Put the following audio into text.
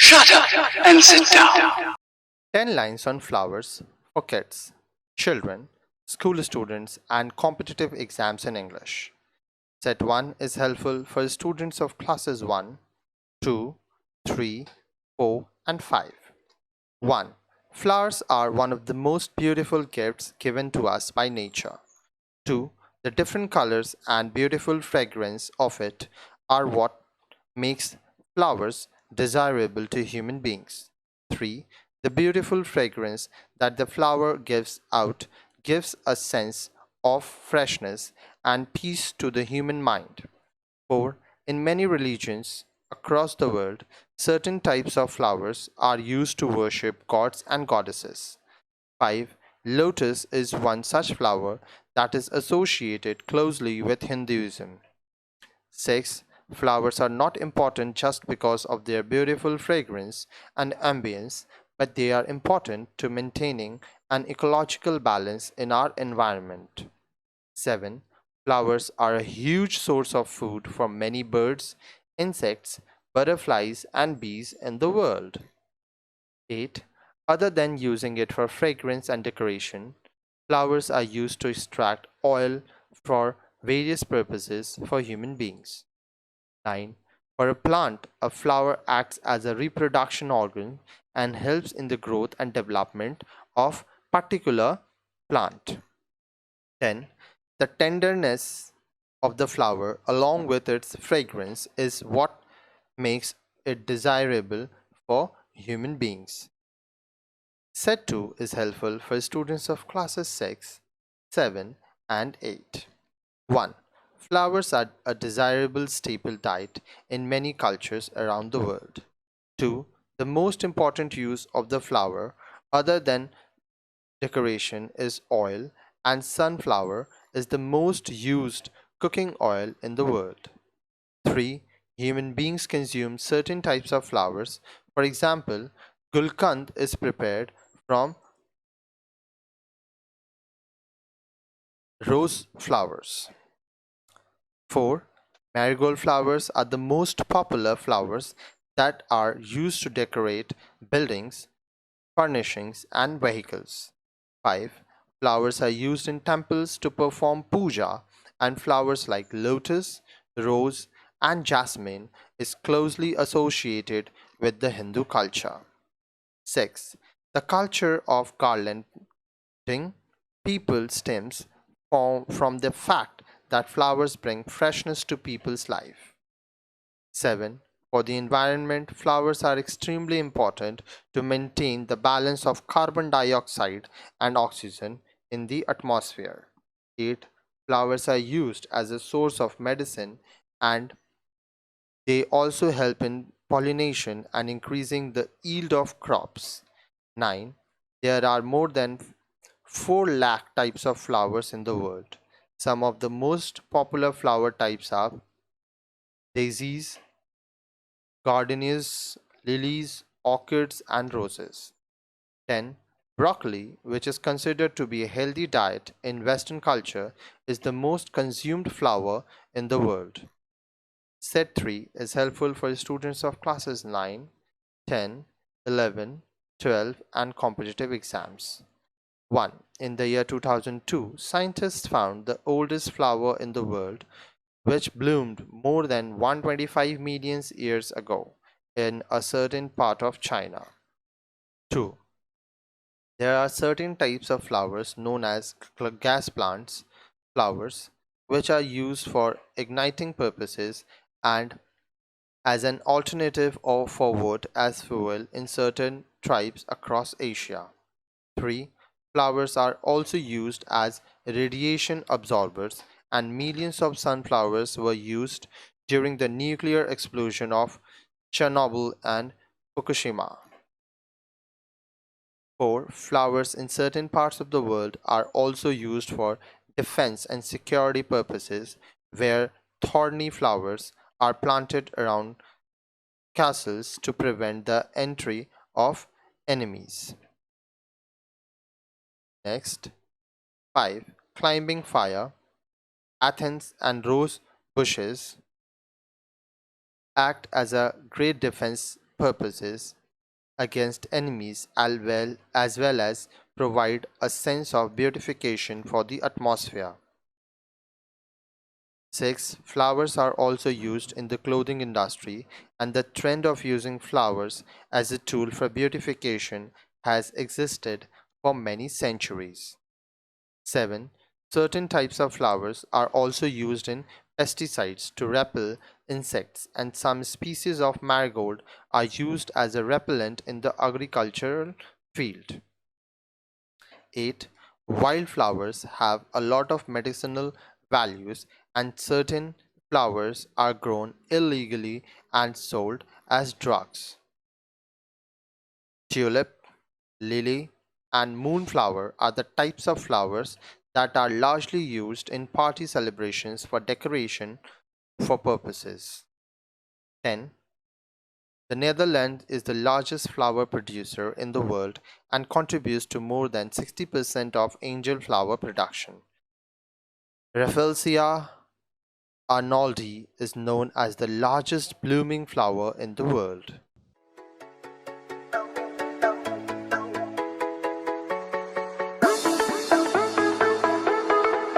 Shut up and sit down. 10 lines on flowers for kids, children, school students, and competitive exams in English. Set 1 is helpful for students of classes 1, 2, 3, 4, and 5. 1. Flowers are one of the most beautiful gifts given to us by nature. 2. The different colors and beautiful fragrance of it are what makes flowers desirable to human beings. 3. The beautiful fragrance that the flower gives out gives a sense of freshness and peace to the human mind. 4. In many religions across the world, certain types of flowers are used to worship gods and goddesses. 5. Lotus is one such flower that is associated closely with Hinduism. 6. Flowers are not important just because of their beautiful fragrance and ambience, but they are important to maintaining an ecological balance in our environment. 7. Flowers are a huge source of food for many birds, insects, butterflies, and bees in the world. 8. Other than using it for fragrance and decoration, flowers are used to extract oil for various purposes for human beings. 9. For a plant, a flower acts as a reproduction organ and helps in the growth and development of particular plant. 10. The tenderness of the flower along with its fragrance is what makes it desirable for human beings. Set 2 is helpful for students of classes 6, 7, and 8. 1. Flowers are a desirable staple diet in many cultures around the world. 2. The most important use of the flower, other than decoration, is oil, and sunflower is the most used cooking oil in the world. 3. Human beings consume certain types of flowers. For example, gulkand is prepared from rose flowers. 4. Marigold flowers are the most popular flowers that are used to decorate buildings, furnishings, and vehicles. 5. Flowers are used in temples to perform puja, and flowers like lotus, rose, and jasmine is closely associated with the Hindu culture. 6. The culture of garlanding people stems from the fact that flowers bring freshness to people's life. 7. For the environment, flowers are extremely important to maintain the balance of carbon dioxide and oxygen in the atmosphere. 8. Flowers are used as a source of medicine and they also help in pollination and increasing the yield of crops. 9. There are more than 4 lakh types of flowers in the world. Some of the most popular flower types are daisies, gardenias, lilies, orchids, and roses. 10. Broccoli, which is considered to be a healthy diet in Western culture, is the most consumed flower in the world. Set 3 is helpful for students of classes 9, 10, 11, 12, and competitive exams. 1. In the year 2002, scientists found the oldest flower in the world, which bloomed more than 125 million years ago in a certain part of China. 2. There are certain types of flowers known as gas plants flowers, which are used for igniting purposes and as an alternative or for wood as fuel in certain tribes across Asia. 3. Flowers are also used as radiation absorbers, and millions of sunflowers were used during the nuclear explosion of Chernobyl and Fukushima. 4. Flowers in certain parts of the world are also used for defense and security purposes, where thorny flowers are planted around castles to prevent the entry of enemies. Next, 5. Climbing fire. Athens and rose bushes act as a great defense purposes against enemies as well as provide a sense of beautification for the atmosphere. 6. Flowers are also used in the clothing industry, and the trend of using flowers as a tool for beautification has existed for many centuries. 7. Certain types of flowers are also used in pesticides to repel insects, and some species of marigold are used as a repellent in the agricultural field. 8. Wildflowers have a lot of medicinal values, and certain flowers are grown illegally and sold as drugs. Tulip, lily, and moonflower are the types of flowers that are largely used in party celebrations for decoration for purposes. 10. The Netherlands is the largest flower producer in the world and contributes to more than 60% of angel flower production. Rafflesia arnoldi is known as the largest blooming flower in the world.